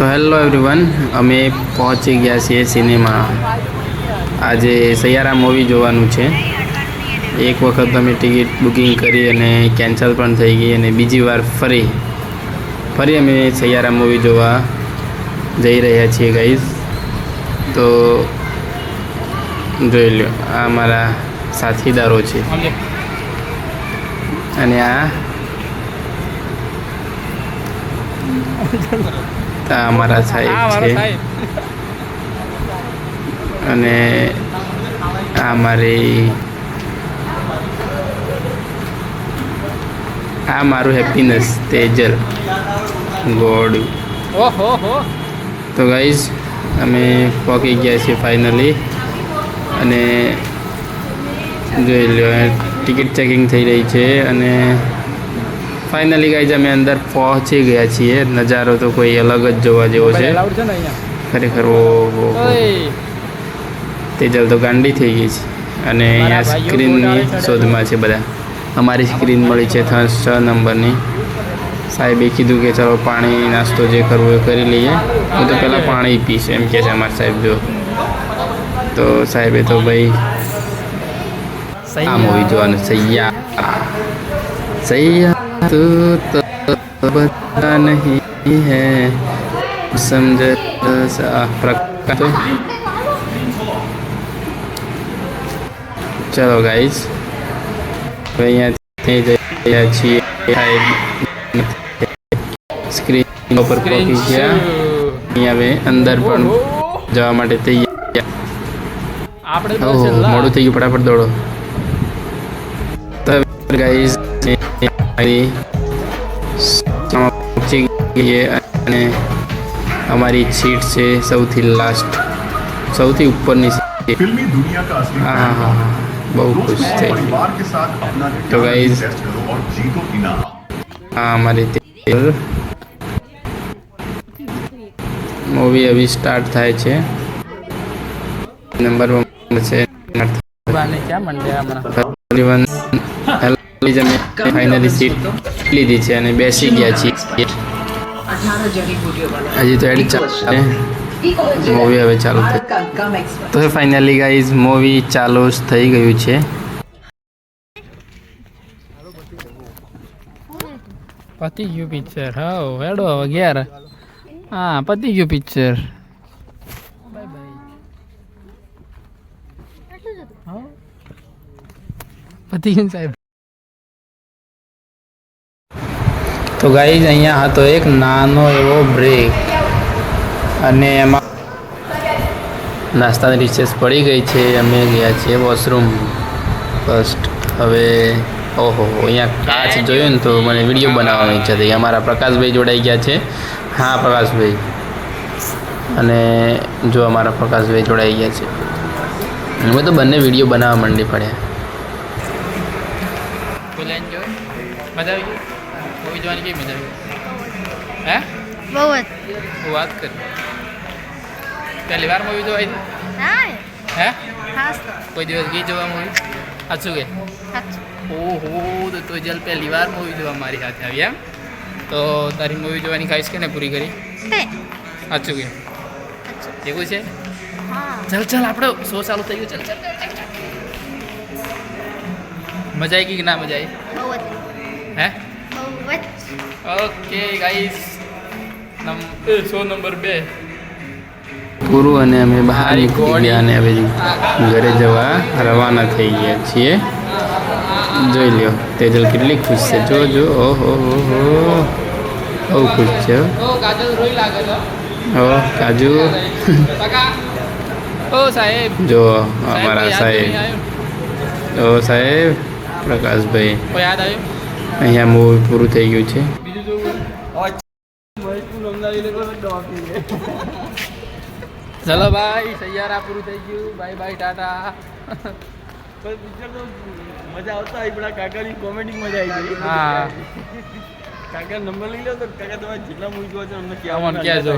તો hello everyone, અમે પહોંચી ગયા છીએ સિનેમા. આજે સૈયારા મૂવી જોવાનું છે. એક વખત અમે ટિકિટ બુકિંગ કરી અને કેન્સલ પણ થઈ ગઈ, અને બીજી વાર ફરી અમે સૈયારા મૂવી જોવા જઈ રહ્યા છીએ ગાઈઝ. તો જોઈ લો, આ મારા સાથીદારો છે અને આ અમારા સાહેબ છે અને આ મારું હેપીનેસ તેજલ ગોડ. તો ગાઈઝ અમે પહોંચી ગયા છીએ ફાઇનલી, અને જોઈ લો ટિકિટ ચેકિંગ થઈ રહી છે અને ફાઇનલી ગાઈઝ અમે અંદર પહોંચી ગયા છીએ. નજારો તો કોઈ અલગ જ જોવા જેવો છે ખરેખર. તેજલ તો ગાંડી થઈ ગઈ છે અને અહીંયા સ્ક્રીનની શોધમાં છે બધા. અમારી સ્ક્રીન મળી છે 6 નંબરની. સાહેબે કીધું કે ચાલો પાણી નાસ્તો જે કરવો એ કરી લઈએ. હું તો પહેલાં પાણી પીશ એમ કહે છે અમારા સાહેબ. જો તો સાહેબે તો ભાઈ આ મૂવી જોવાનું. સૈયા તું તો બતા નહીં હૈ સમજ પ્રકાશ. ચલો ગાઈઝ, હવે અહીંયાથી જઈ રહ્યા છીએ. સ્ક્રીન ઉપર પહોંચી ગયા. અહીંયા હવે અંદર પણ જવા માટે તૈયાર. મોડું થઈ ગયું, ફટાફટ દોડો. તો ગાઈઝ પહોંચી ગઈએ અને અમારી સીટ છે સૌથી લાસ્ટ, સૌથી ઉપરની સીટ. હા હા, બહુ ખુશ થઈ. તો ગાઈઝ હા, અમારી મૂવી હવે સ્ટાર્ટ થાય છે. નંબર છે ફાઇનલી સીટ લીધી છે અને બેસી ગયા છીએ. હજી તો એડ ચાલે, મૂવી હવે ચાલુ થઈ. તો ફાઇનલી ગાઈઝ મૂવી ચાલુ થઈ ગયું છે. પતી ગયું પિક્ચર. હા હેડો 11. હા પતી ગયું પિક્ચર. Bye bye. પતી ગયું સાહેબ. તો ગાઈઝ અહીંયા હતો એક નાનો એવો બ્રેક, અને એમાં નાસ્તાની રિસેસ પડી ગઈ છે. અમે ગયા છીએ વોશરૂમ ફર્સ્ટ. હવે ઓહો, અહીંયા કાચ જોયું ને તો મને વિડીયો બનાવવાની ઈચ્છા થઈ. અમારા પ્રકાશભાઈ જોડાઈ ગયા છે. હા પ્રકાશભાઈ, અને જો અમારા પ્રકાશભાઈ જોડાઈ ગયા છે. અમે તો બંને વિડીયો બનાવવા માંડી પડ્યા. મજા આવી ગઈ મૂવી જોવાની? કેવી મજા આવી? હે બહુ જ. હું વાત કર, પહેલી વાર મૂવી જોવાઈ હતી? હે કોઈ દિવસ ગઈ જોવા મૂવી? સાચું કે? ઓહો, તો જલ પહેલી વાર મૂવી જોવા મારી સાથે આવી એમ? તો તારી મૂવી જોવાની ખાઈશ કે ને પૂરી કરી? સાચું કે? એવું છે? ચાલ ચાલ, આપણે શો ચાલુ થઈ ગયો. ચાલ ચાલ. મજા આવી ગઈ કે ના મજા આવી? હે ઓકે ગાઈસ, શો નંબર 2 પૂરું અને અમે બહાર નીકળી ગયા અને હવે ઘરે જવા રવાના થઈ ગયા છીએ. જોઈ લ્યો તેજલ કેટલી ખુશ છે. જો જો, ઓહો હો, બહુ ખુશ છે. ઓ કાજુ, ઓ સાહેબ જો અમારા સાહેબ. ઓ સાહેબ પ્રકાશભાઈ. યાદ આવ્યું? અહીંયા મૂવી પૂરું થઈ ગયું છે. ચલો ભાઈ, સૈયારા પૂરું થઈ ગયું. Bye bye, Tata. મજા આવતા આપણા કાકાની કોમેડી મજા આવી ગઈ. હા કાકા નંબર લઈ લો તો કાકા તમારે જેટલા મૂવી જોવા છે અમને ક્યાં જો